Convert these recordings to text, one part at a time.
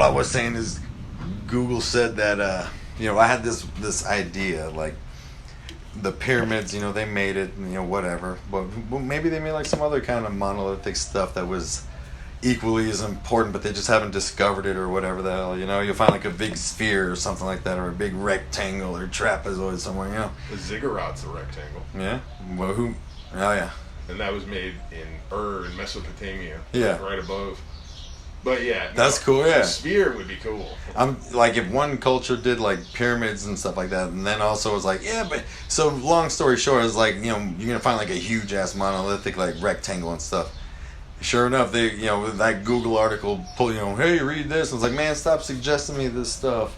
all I was saying is Google said that, I had this idea, like, the pyramids, they made it, whatever. But maybe they made, like, some other kind of monolithic stuff that was equally as important, but they just haven't discovered it or whatever the hell, You'll find, like, a big sphere or something like that, or a big rectangle or trapezoid somewhere, The ziggurat's a rectangle. Yeah? Well, oh, yeah. And that was made in Ur in Mesopotamia. Yeah. Right above. But yeah, that's cool. Yeah, a sphere would be cool. I'm like, if one culture did like pyramids and stuff like that, and then also was like, yeah, but so long story short is like, you're gonna find like a huge ass monolithic like rectangle and stuff. Sure enough, they with that Google article pull hey, read this. And it's like, man, stop suggesting me this stuff.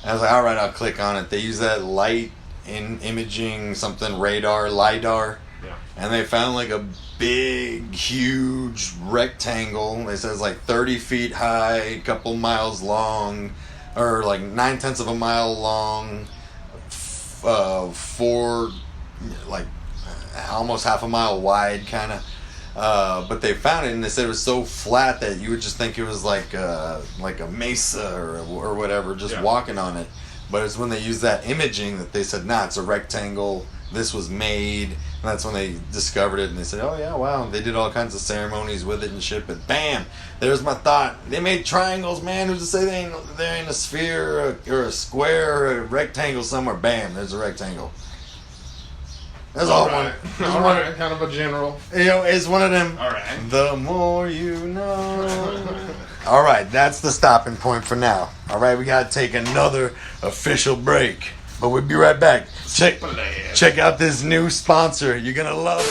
And I was like, all right, I'll click on it. They use that light in imaging something lidar. Yeah. And they found like a big, huge rectangle. It says like 30 feet high, a couple miles long, or like 9/10 of a mile long, 4, like almost half a mile wide, kind of. But they found it, and they said it was so flat that you would just think it was like a mesa or whatever, just walking on it. But it's when they used that imaging that they said, nah, it's a rectangle. This was made. And that's when they discovered it, and they said, oh, yeah, wow. They did all kinds of ceremonies with it and shit, but bam, there's my thought. They made triangles, man. Who's to say they're in a sphere or a square or a rectangle somewhere? Bam, there's a rectangle. That's all right. one. All right, kind of a general. It's one of them. All right. The more you know. All right, that's the stopping point for now. All right, we got to take another official break. But we'll be right back. Check out this new sponsor. You're going to love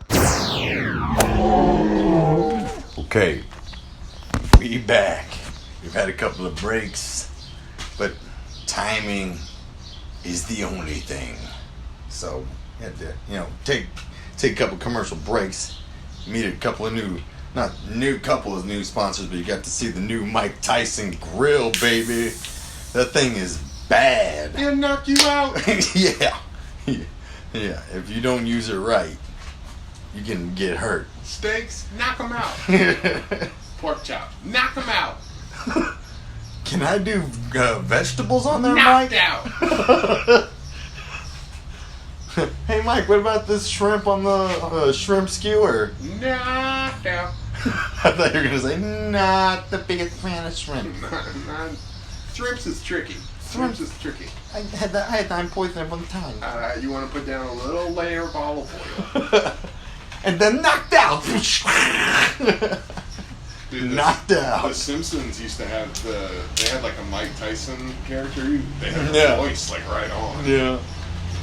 it. Okay. We back. We've had a couple of breaks. But timing is the only thing. So, you have to, take a couple commercial breaks. Meet a couple of new sponsors, but you got to see the new Mike Tyson grill, baby. That thing is bad. And knock you out. Yeah. If you don't use it right, you can get hurt. Steaks, knock them out. Pork chop, knock them out. Can I do vegetables on there, Knocked Mike? out. Hey, Mike, what about this shrimp on the shrimp skewer? Knocked out. I thought you were going to say, not the biggest fan of shrimp. Shrimps is tricky. Shrimps is tricky. I had time poisoning one time. You want to put down a little layer of olive oil. And then knocked out. Dude, knocked out. The Simpsons used to have they had like a Mike Tyson character. They had a voice like right on. Yeah.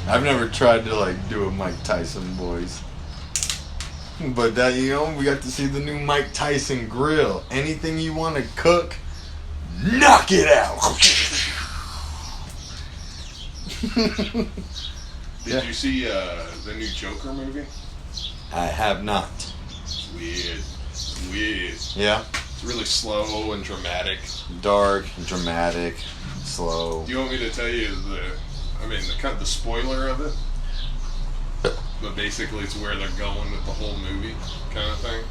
I've never tried to like do a Mike Tyson voice. But we got to see the new Mike Tyson grill. Anything you want to cook, knock it out. Did you see the new Joker movie? I have not. It's weird. Yeah? It's really slow and dramatic. Dark, dramatic, slow. Do you want me to tell you the spoiler of it? But basically it's where they're going with the whole movie kind of thing.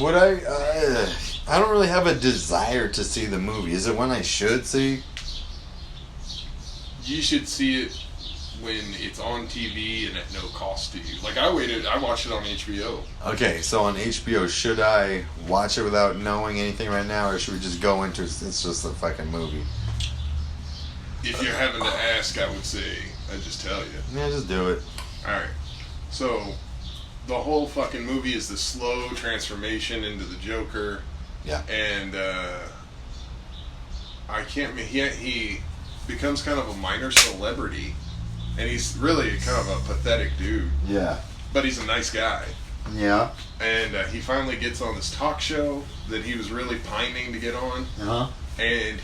Would I don't really have a desire to see the movie. Is it one I should see? You should see it when it's on TV and at no cost to you. Like I watched it on HBO. Okay, so on HBO, should I watch it without knowing anything right now, or should we just go into it's just a fucking movie? If you're having to ask, I would say I'd just tell you. Yeah, just do it. Alright. So the whole fucking movie is the slow transformation into the Joker. Yeah. And he becomes kind of a minor celebrity, and he's really kind of a pathetic dude. Yeah. But he's a nice guy. Yeah. And he finally gets on this talk show that he was really pining to get on. Uh-huh. And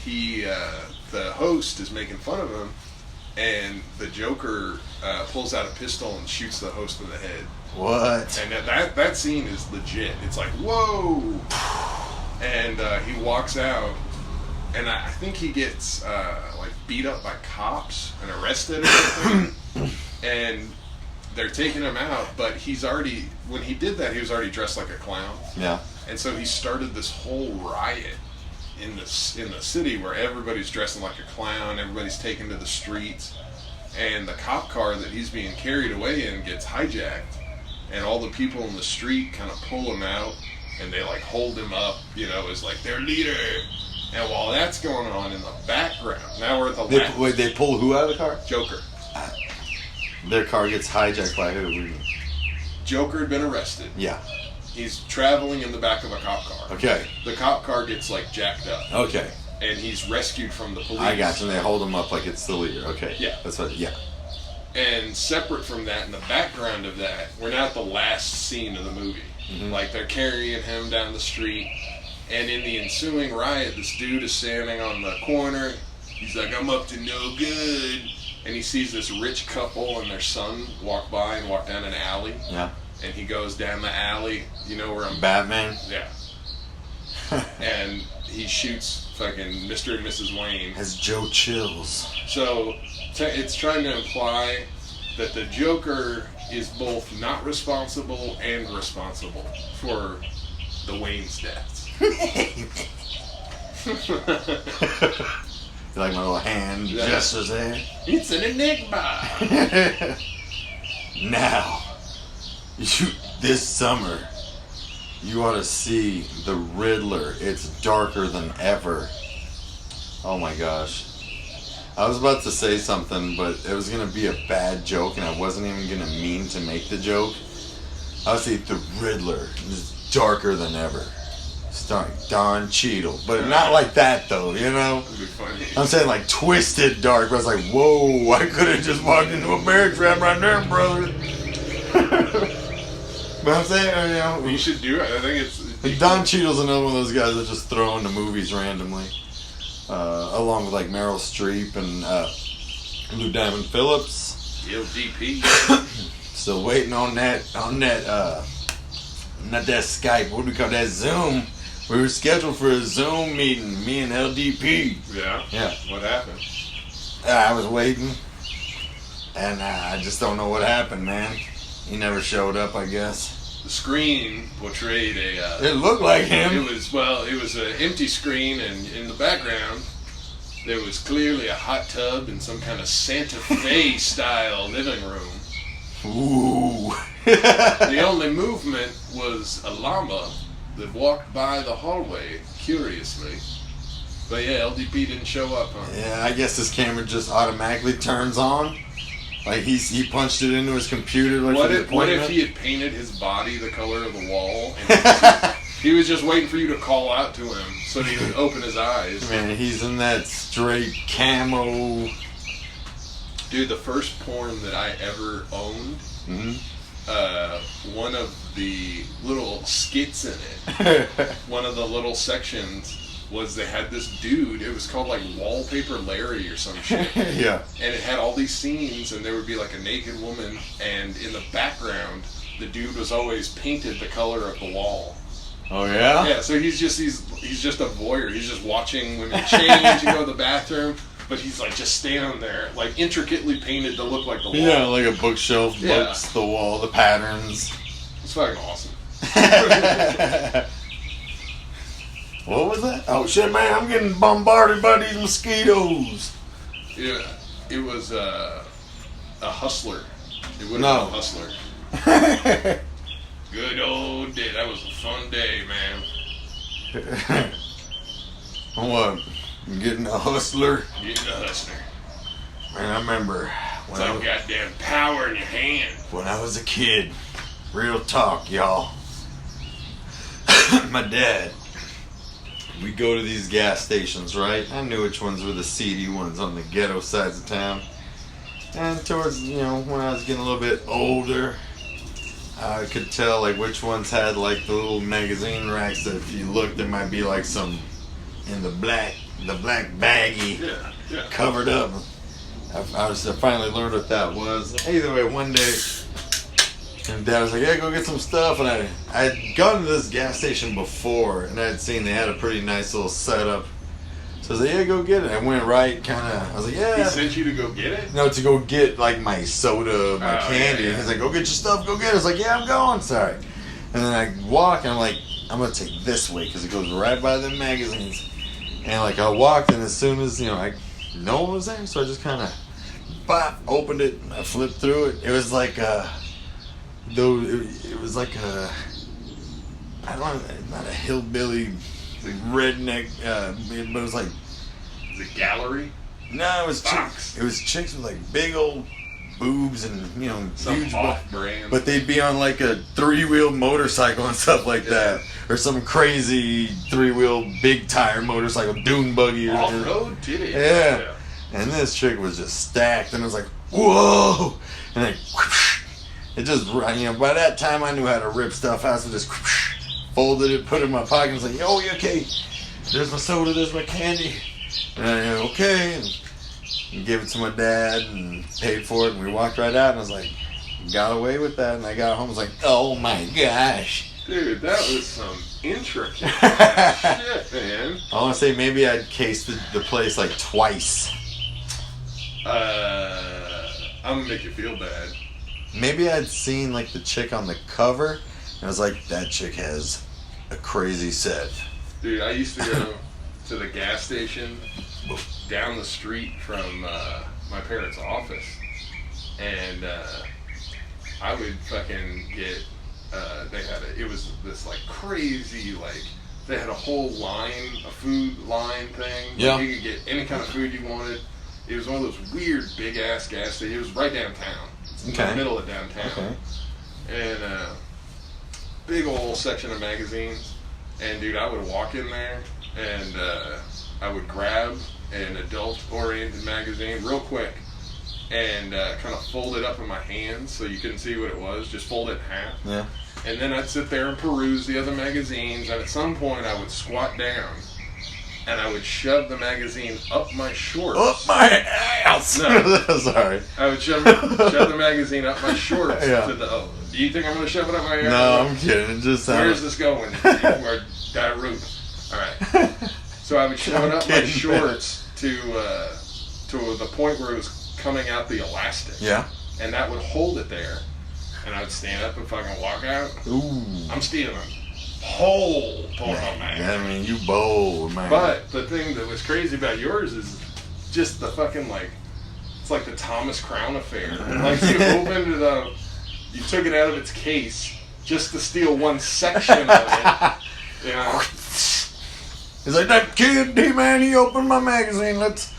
the host is making fun of him, and the Joker pulls out a pistol and shoots the host in the head. What? And that scene is legit. It's like, whoa! And he walks out, and I think he gets beat up by cops and arrested or something. And they're taking him out, but when he did that, he was already dressed like a clown. Yeah. And so he started this whole riot in the city where everybody's dressing like a clown, everybody's taken to the streets, and the cop car that he's being carried away in gets hijacked, and all the people in the street kind of pull him out, and they like hold him up, as like their leader. And while that's going on in the background, now we're at the they pull who out of the car? Joker. Their car gets hijacked by who? Joker had been arrested. Yeah. He's traveling in the back of a cop car. Okay. The cop car gets like jacked up. Okay. And he's rescued from the police. I got you. And they hold him up like it's the leader. Okay. Yeah. That's what. Yeah. And separate from that, in the background of that, we're now at the last scene of the movie. Mm-hmm. Like they're carrying him down the street, and in the ensuing riot, this dude is standing on the corner. He's like, "I'm up to no good," and he sees this rich couple and their son walk by and walk down an alley. Yeah. And he goes down the alley. You know where I'm. Batman. Yeah. And he shoots fucking Mr. and Mrs. Wayne. As Joe chills. So it's trying to imply that the Joker is both not responsible and responsible for the Wayne's deaths. You like my little hand gestures there? It's an enigma. Now, this summer, you ought to see The Riddler. It's darker than ever. Oh my gosh. I was about to say something, but it was going to be a bad joke, and I wasn't even going to mean to make the joke. I would say The Riddler is darker than ever. Starring Don Cheadle. But not like that, though, you know? That'd be funny. I'm saying like twisted dark, but I was like, whoa, I could have just walked into a bear trap right there, brother. But I'm saying, you should do it. I think it's... Don Cheadle's another one of those guys that just throw into movies randomly. Along with like Meryl Streep and Lou Diamond Phillips. LDP. Still waiting on that not that Skype, what do we call that, Zoom. We were scheduled for a Zoom meeting, me and LDP. Yeah? Yeah. What happened? I was waiting, and I just don't know what happened, man. He never showed up, I guess. The screen portrayed a... it looked like him. It was an empty screen, and in the background, there was clearly a hot tub in some kind of Santa Fe style living room. Ooh. The only movement was a llama that walked by the hallway curiously. But yeah, LDP didn't show up, huh? Yeah, I guess his camera just automatically turns on. Like he punched it into his computer. Like what if he had painted his body the color of the wall? And he was just waiting for you to call out to him so he would open his eyes. Man, he's in that straight camo. Dude, the first porn that I ever owned, one of the little skits in it, one of the little sections was they had this dude, it was called like Wallpaper Larry or some shit. Yeah. And it had all these scenes, and there would be like a naked woman, and in the background, the dude was always painted the color of the wall. Oh yeah? Yeah, so he's just a voyeur. He's just watching women change and go to the bathroom. But he's like just standing there, like intricately painted to look like the wall. Yeah, like a bookshelf, books, the wall, the patterns. It's fucking awesome. What was that? Oh shit, man! I'm getting bombarded by these mosquitoes. Yeah, it was a hustler. It would No. have been a hustler. Good old day. That was a fun day, man. What? Getting a hustler? Getting a hustler. Man, I remember It's like goddamn power in your hand. when I was a kid. Real talk, y'all. My dad. We'd go to these gas stations, right? I knew which ones were the seedy ones on the ghetto sides of town. And towards, when I was getting a little bit older, I could tell like which ones had like the little magazine racks that if you looked, there might be like some in the black baggie, covered up. I finally learned what that was. Either way, one day, and Dad was like, "Yeah, go get some stuff." And I had gone to this gas station before, and I had seen they had a pretty nice little setup. So I was like, "Yeah, go get it." I went right, I was like, "Yeah." He sent you to go get it? No, to go get like my soda, my candy. Yeah. He's like, "Go get your stuff, go get it." I was like, "Yeah, I'm going." Sorry. And then I walk, and I'm like, "I'm gonna take this way because it goes right by the magazines." And like I walked, and as soon as no one was there, so I just kind of opened it. And I flipped through it. It was like though it was like I don't know, not a hillbilly redneck, but it was like. Is it gallery? No, it was chicks. It was chicks with like big old boobs and some huge off-brand. but they'd be on like a 3-wheel motorcycle and stuff like that, or some crazy 3-wheel big tire motorcycle dune buggy or off-road. Did it? Yeah. And this chick was just stacked, and it was like whoa, and then it just by that time I knew how to rip stuff out, so just folded it, put it in my pocket, and was like, "Yo, you okay? There's my soda, there's my candy." And I okay, and gave it to my dad and paid for it, and we walked right out, and I was like, got away with that, and I got home, I was like, oh my gosh. Dude, that was some intricate shit, man. I want to say maybe I'd cased the place like twice. I'm gonna make you feel bad. Maybe I'd seen like the chick on the cover, and I was like, that chick has a crazy set. Dude, I used to go to the gas station down the street from my parents' office, and I would fucking get. It was this like crazy, like they had a whole line, a food line thing. Yeah. You could get any kind of food you wanted. It was one of those weird big ass gas stations. It was right downtown. Okay. In the middle of downtown. Okay. And big old section of magazines. And dude, I would walk in there and I would grab an adult-oriented magazine real quick and kind of fold it up in my hands so you couldn't see what it was. Just fold it in half. Yeah. And then I'd sit there and peruse the other magazines. And at some point, I would squat down and I would shove the magazine up my shorts. Up my ass. No, sorry. I would shove the magazine up my shorts. Yeah. To the. Oh, do you think I'm going to shove it up my ass? No, I'm kidding. It just Where's this going? Where Darude. All right. So I would shove it up my shorts to the point where it was coming out the elastic. Yeah. And that would hold it there. And I would stand up and fucking walk out. Ooh. I'm stealing whole porno magazine. I mean, you bold, man. But the thing that was crazy about yours is just the fucking like, it's like the Thomas Crown affair. Like you opened it up, you took it out of its case just to steal one section of it. You know. He's like, that kid, hey man, he opened my magazine. Let's.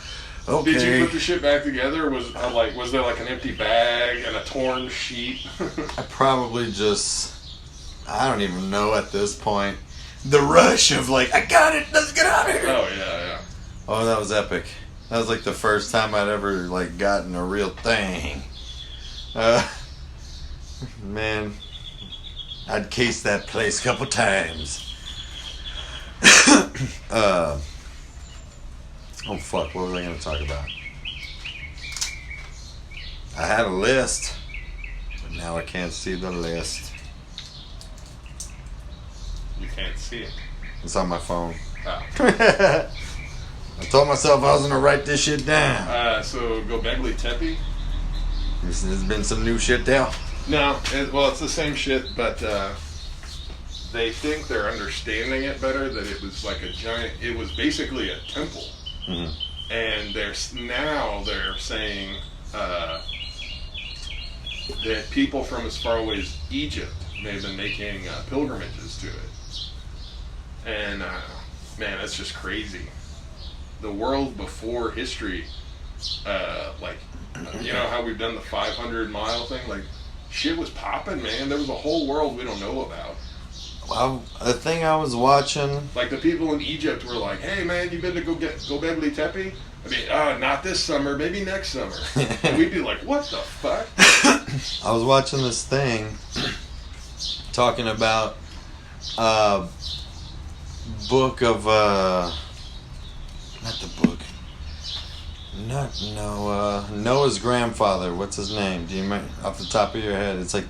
Okay. Did you put the shit back together? Was there like an empty bag and a torn sheet? I probably just. I don't even know at this point. The rush of like, I got it, let's get out of here. Oh yeah. Oh, that was epic. That was like the first time I'd ever like gotten a real thing. Man, I'd cased that place a couple times. Oh fuck, what was I gonna talk about? I had a list, but now I can't see the list. You can't see it. It's on my phone. Oh. I told myself I was gonna write this shit down. So go Begley Tepe. There's been some new shit there. No, it's the same shit, but they think they're understanding it better. That it was like a giant. It was basically a temple, and they're saying that people from as far away as Egypt may have been making pilgrimages to it, and man, that's just crazy. The world before history, you know how we've done the 500-mile thing, like. Shit was popping, man. There was a whole world we don't know about. Well, the thing I was watching... Like, the people in Egypt were like, hey, man, you been to Gobekli Tepe? I mean, not this summer, maybe next summer. And we'd be like, what the fuck? I was watching this thing talking about book of... not the book. Noah's grandfather. What's his name? Do you remember off the top of your head? It's like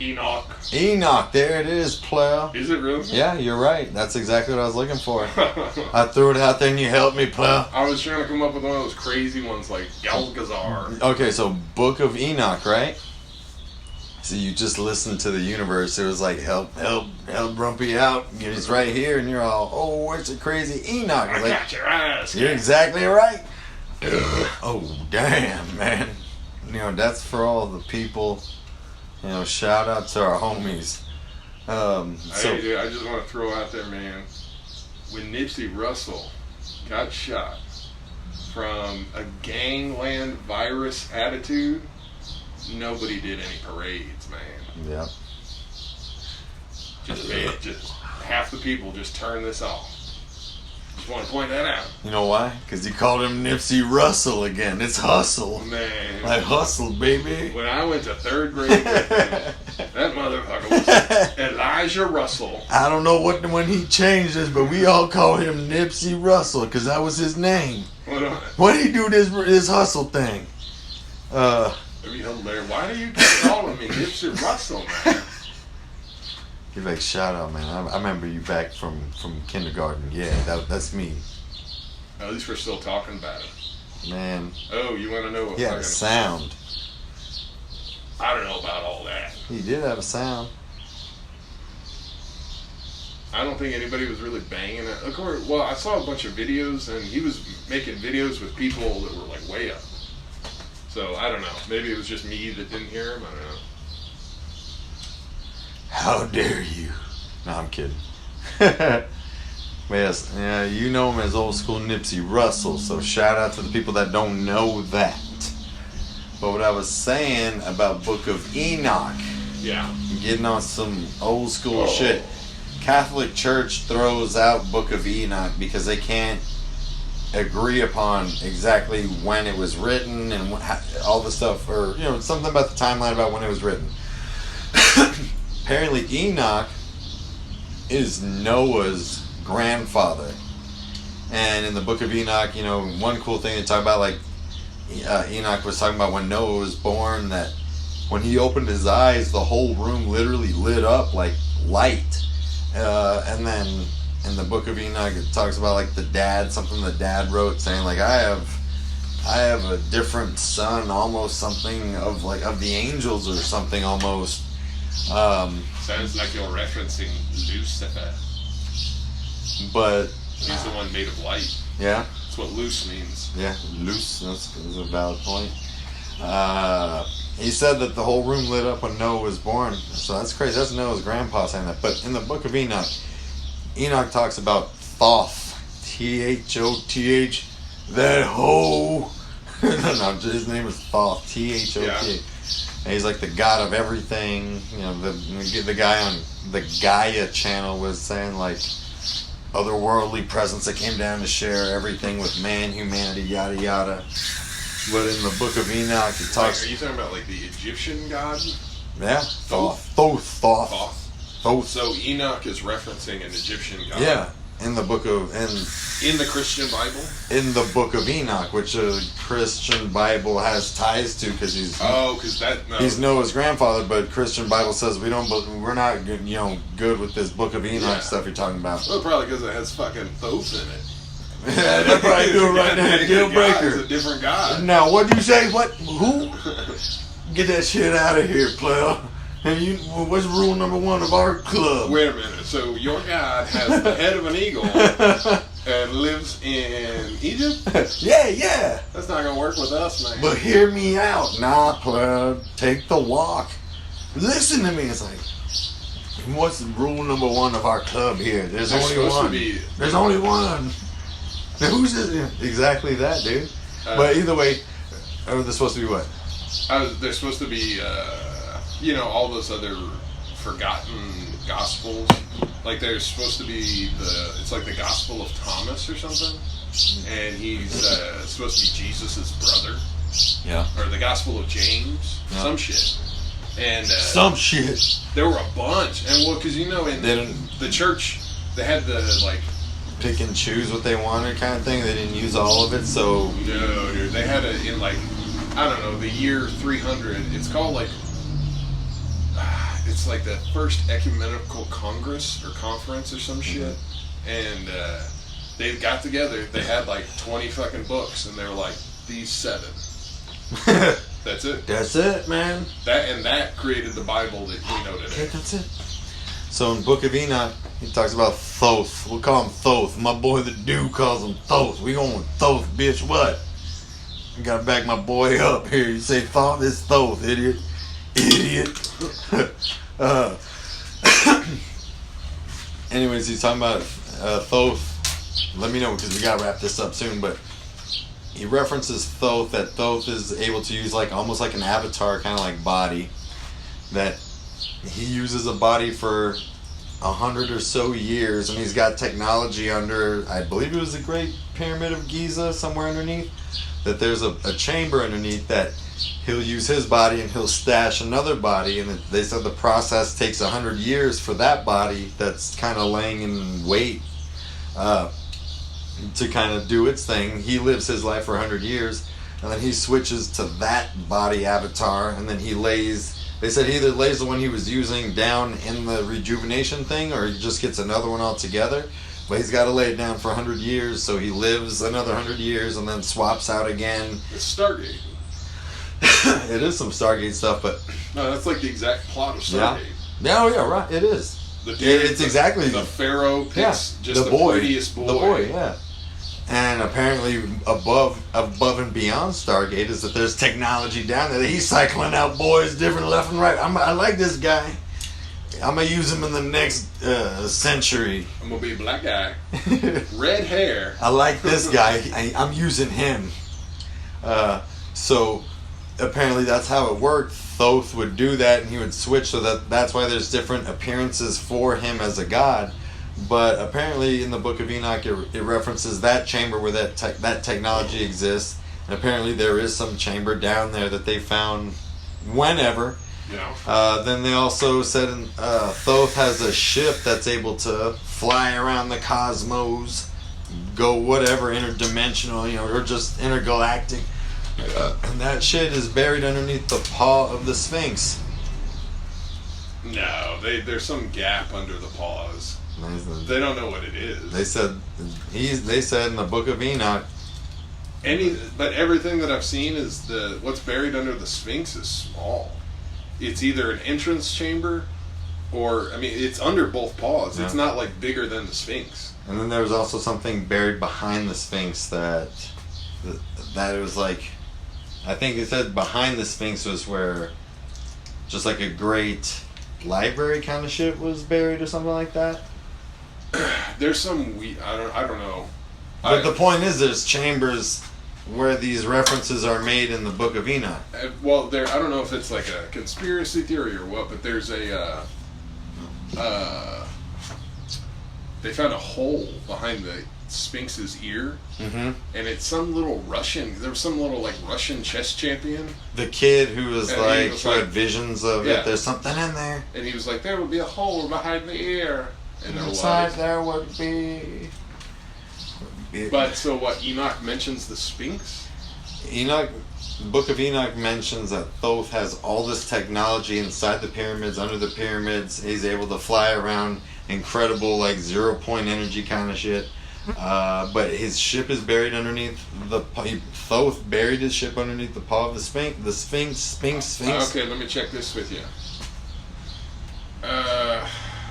Enoch. Enoch. There it is, player. Is it really? Yeah, you're right. That's exactly what I was looking for. I threw it out there and you helped me, player. I was trying to come up with one of those crazy ones like Galgazar. Okay, so Book of Enoch, right? So you just listen to the universe. It was like, help Rumpy out. He's right here, and you're all, oh, where's the crazy Enoch? I Like, got your ass. you're exactly right. Oh, damn, man. You know, that's for all the people. You know, shout out to our homies. Hey, dude, I just want to throw out there, man. When Nipsey Hussle got shot from a gangland virus attitude, nobody did any parades, man. Yeah. Just half the people just turned this off. Just want to point that out. You know why? Because he called him Nipsey Hussle again. It's hustle. Man. Like hustle, baby. When I went to third grade with him, that motherfucker was Elijah Russell. I don't know when he changed this, but we all call him Nipsey Hussle because that was his name. What did he do this hustle thing? That'd be hilarious. Why do you keep calling me Nipsey Hussle, man? Give a shout out, man. I remember you back from kindergarten. Yeah, that's me. At least we're still talking about it. Man. Oh, you want to know what He had fucking... a sound. I don't know about all that. He did have a sound. I don't think anybody was really banging it. Of course, well, I saw a bunch of videos, and he was making videos with people that were like way up. So I don't know. Maybe it was just me that didn't hear him. I don't know. How dare you? No, I'm kidding. Yes, yeah, you know him as old school Nipsey Hussle, so shout out to the people that don't know that. But what I was saying about Book of Enoch, Yeah. getting on some old school shit. Catholic Church throws out Book of Enoch because they can't agree upon exactly when it was written and all the stuff, or you know, something about the timeline about when it was written. Apparently Enoch is Noah's grandfather, and in the Book of Enoch, you know, one cool thing they talk about, like Enoch was talking about when Noah was born, that when he opened his eyes, the whole room literally lit up like light. And then in the Book of Enoch, it talks about like something the dad wrote, saying like, I have a different son, almost something of the angels or something almost. Sounds like you're referencing Lucifer. But he's the one made of light. Yeah. That's what loose means. Yeah, loose. That's a valid point. He said that the whole room lit up when Noah was born. So that's crazy. That's Noah's grandpa saying that. But in the Book of Enoch, Enoch talks about Thoth. Thoth. That hoe. No, his name is Thoth. Thoth. Yeah. And he's like the god of everything. You know, the guy on the Gaia channel was saying like otherworldly presence that came down to share everything with man, humanity, yada yada. But in the Book of Enoch, it talks. Are you talking about like the Egyptian god? Yeah, Thoth. So Enoch is referencing an Egyptian god. Yeah, in the Book of in the Christian Bible. In the Book of Enoch, which a Christian Bible has ties to, because he's Noah's grandfather. But Christian Bible says we're not good with this Book of Enoch stuff you're talking about. Well, probably because it has fucking Thoth in it. Yeah, they're probably doing right now. Deal breaker. It's a different god. Now, what do you say? What? Who? Get that shit out of here, player. And what's rule number 1 of our club? Wait a minute. So your god has the head of an eagle and lives in Egypt? Yeah. That's not gonna work with us, man. But hear me out. Nah, player. Take the walk. Listen to me. It's like, what's rule number 1 of our club here? There's only one. There's only one. Now, who's this? Exactly that, dude. But either way, they're supposed to be what? They're supposed to be, all those other forgotten gospels. Like they're supposed to be it's like the Gospel of Thomas or something. And he's supposed to be Jesus' brother. Yeah. Or the Gospel of James. Yeah. Some shit. And some shit. There were a bunch. And because in the church, they had the pick and choose what they wanted kind of thing. They didn't use all of it, so... No, dude. They had it in, the year 300. It's called, it's like the first ecumenical congress or conference or some shit. And they got together. They had, 20 fucking books, and they were like, these 7. That's it. That's it, man. That created the Bible that we know today. Okay, that's it. So in Book of Enoch, he talks about Thoth. We'll call him Thoth. My boy the Doo calls him Thoth. We going with Thoth, bitch. What? I gotta back my boy up here. You say Thoth, it's Thoth, idiot. Idiot. Anyways, he's talking about Thoth. Let me know because we gotta wrap this up soon. But he references Thoth, that Thoth is able to use like almost like an avatar kind of like body. That he uses a body for 100 or so years, and he's got technology under, I believe it was the Great Pyramid of Giza, somewhere underneath, that there's a chamber underneath that he'll use his body and he'll stash another body, and they said the process takes 100 years for that body that's kind of laying in wait to kind of do its thing. He lives his life for 100 years, and then he switches to that body avatar, and then he lays, they said he either lays the one he was using down in the rejuvenation thing, or he just gets another one altogether. But he's got to lay it down for 100 years, so he lives another 100 years and then swaps out again. It's Stargate. It is some Stargate stuff, but... No, that's like the exact plot of Stargate. Yeah, oh yeah, right, it is. It's exactly... The Pharaoh picks just the boy, prettiest boy. The boy, yeah. And apparently above and beyond Stargate is that there's technology down there that he's cycling out boys different left and right. I like this guy. I'm going to use him in the next century. I'm going to be a black guy. Red hair. I like this guy. I'm using him. So apparently that's how it worked. Thoth would do that, and he would switch, so that's why there's different appearances for him as a god. But apparently in the Book of Enoch, it references that chamber where that technology exists. And apparently there is some chamber down there that they found whenever. Yeah. Then they also said Thoth has a ship that's able to fly around the cosmos, go whatever, interdimensional, or just intergalactic. And that shit is buried underneath the paw of the Sphinx. No, there's some gap under the paws. They don't know what it is. They said in the Book of Enoch. But everything that I've seen is what's buried under the Sphinx is small. It's either an entrance chamber, or it's under both paws. Yeah. It's not like bigger than the Sphinx. And then there was also something buried behind the Sphinx that it was like, I think it said behind the Sphinx was where just like a great library kind of shit was buried or something like that. There's some I don't know. But the point is, there's chambers where these references are made in the Book of Enoch. Well, I don't know if it's like a conspiracy theory or what, but there's a they found a hole behind the Sphinx's ear, and it's some little Russian. There was some little like Russian chess champion. The kid who was who had visions of it. There's something in there, and he was like, "There would be a hole behind the ear." And inside there would be. But so what? Enoch mentions the Sphinx. The Book of Enoch mentions that Thoth has all this technology inside the pyramids, under the pyramids. He's able to fly around, incredible like 0-point energy kind of shit. But his ship is buried underneath Thoth buried his ship underneath the paw of the Sphinx. The Sphinx. Okay, let me check this with you.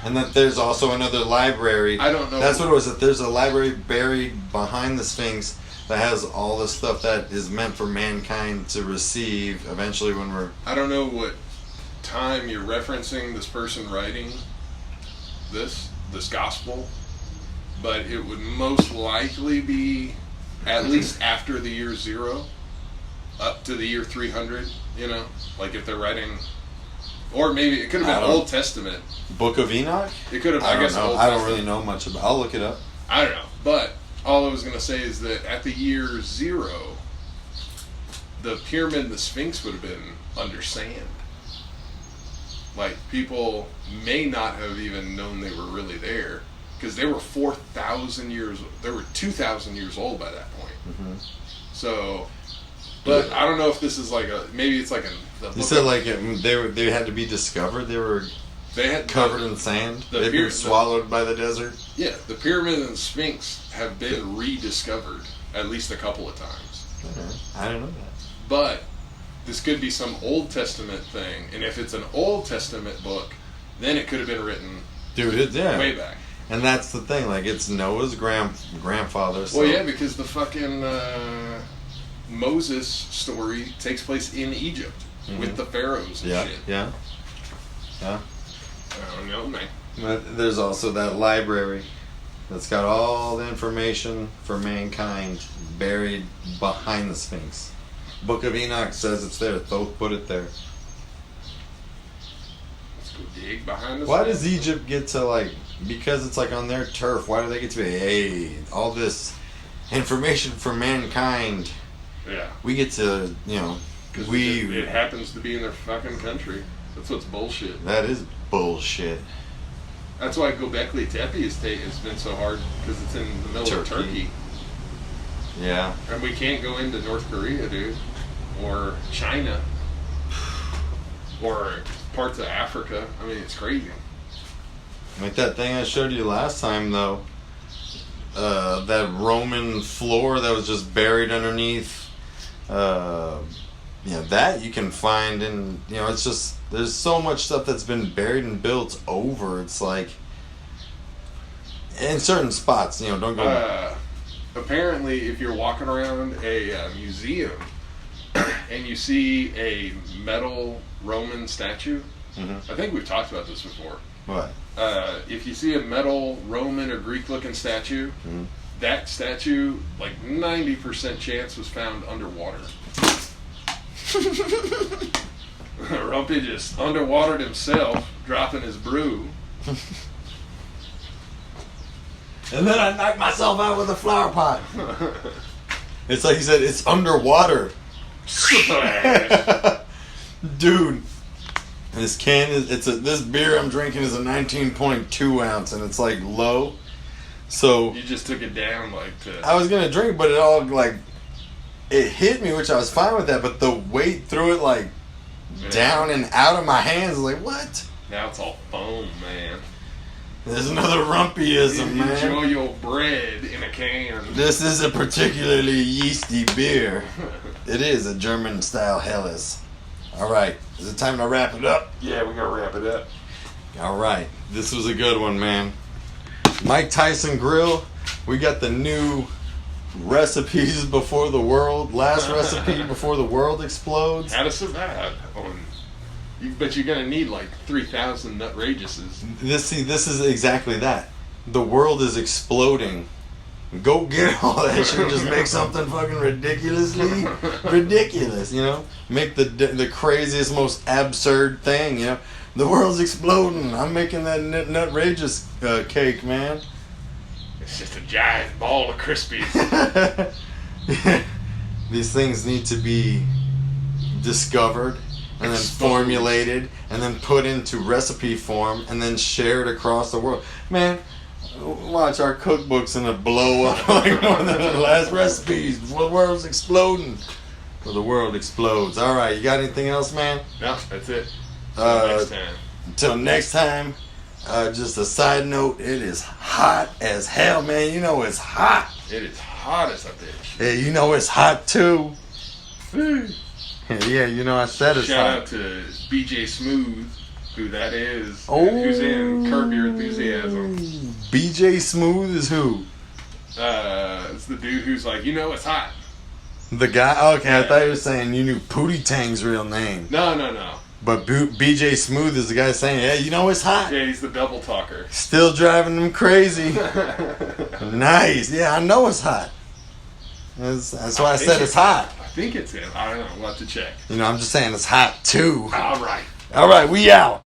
And that there's also another library. I don't know. That's what it was. That there's a library buried behind the Sphinx that has all the stuff that is meant for mankind to receive eventually when we're... I don't know what time you're referencing this person writing this gospel, but it would most likely be at least after the year 0 up to the year 300, like if they're writing... Or maybe it could have been Old Testament. Book of Enoch? It could have. I guess. I don't really know much about. I'll look it up. I don't know, but all I was going to say is that at the year 0, the pyramid and the Sphinx would have been under sand. Like people may not have even known they were really there because they were 4,000 years. They were 2,000 years old by that point. Mm-hmm. So. But I don't know if this is like maybe it's like You said like they had to be discovered. They had covered in sand. They've been swallowed by the desert. Yeah, the pyramid and the Sphinx have been rediscovered at least a couple of times. I don't know that. But this could be some Old Testament thing, and if it's an Old Testament book, then it could have been written, dude, way back. And that's the thing, like, it's Noah's grandfather. So. Well, yeah, because the fucking Moses story takes place in Egypt with the pharaohs and shit. Yeah. I don't know, man. But there's also that library that's got all the information for mankind buried behind the Sphinx. Book of Enoch says it's there. Thoth put it there. Let's go dig behind the Why Sphinx. does Egypt get to, like, because it's like on their turf, why do they get to be, hey, all this information for mankind? Yeah. We get to, you know, Because it happens to be in their fucking country. That's what's bullshit. That is bullshit. That's why Göbekli Tepe has been so hard, because it's in the middle of Turkey. Yeah. And we can't go into North Korea, dude. Or China. Or parts of Africa. I mean, it's crazy. Like that thing I showed you last time, though. That Roman floor that was just buried underneath. That you can find in, it's just, there's so much stuff that's been buried and built over. It's like, in certain spots, don't go. Apparently, if you're walking around a museum and you see a metal Roman statue, I think we've talked about this before. What? If you see a metal Roman or Greek-looking statue, that statue, like 90% chance was found underwater. Rumpy just underwatered himself, dropping his brew. And then I knocked myself out with a flower pot. It's like he said, it's underwater. Dude, this can is, this beer I'm drinking is a 19.2 ounce, and it's like low. So you just took it down I was gonna drink, but it all it hit me, which I was fine with that, but the weight threw it down and out of my hands. Like, what? Now it's all foam, man. There's another rumpyism, man. Enjoy your bread in a can. This is a particularly yeasty beer. It is a German-style Helles. All right, is it time to wrap it up? Yeah, we gotta wrap it up. All right, this was a good one, man. Mike Tyson Grill, we got the new recipes before the world, last recipe before the world explodes. How to survive but you're gonna need 3,000 nutrageouses. This is exactly that. The world is exploding. Go get all that shit. Just make something fucking ridiculously ridiculous. Make the craziest, most absurd thing. The world's exploding. I'm making that nutrageous cake, man. It's just a giant ball of Crispies. These things need to be discovered and then formulated and then put into recipe form and then shared across the world. Man, watch our cookbooks and it blow up like one of the last recipes before the world's exploding. Before the world explodes. All right, you got anything else, man? No, that's it. Next time. Until next time. Just a side note, it is hot as hell, man. It's hot. It is hot as a bitch. Yeah, it's hot too. Yeah, I said it's hot. Shout out to BJ Smooth, who that is, and who's in Curb Your Enthusiasm. BJ Smooth is who? It's the dude who's it's hot. The guy? Okay, I thought you were saying you knew Pootie Tang's real name. No. But BJ Smooth is the guy saying, yeah, it's hot. Yeah, he's the double talker. Still driving them crazy. Nice. Yeah, I know it's hot. That's why I said it's hot. I think it's him. I don't know. We'll have to check. I'm just saying it's hot too. All right, we out.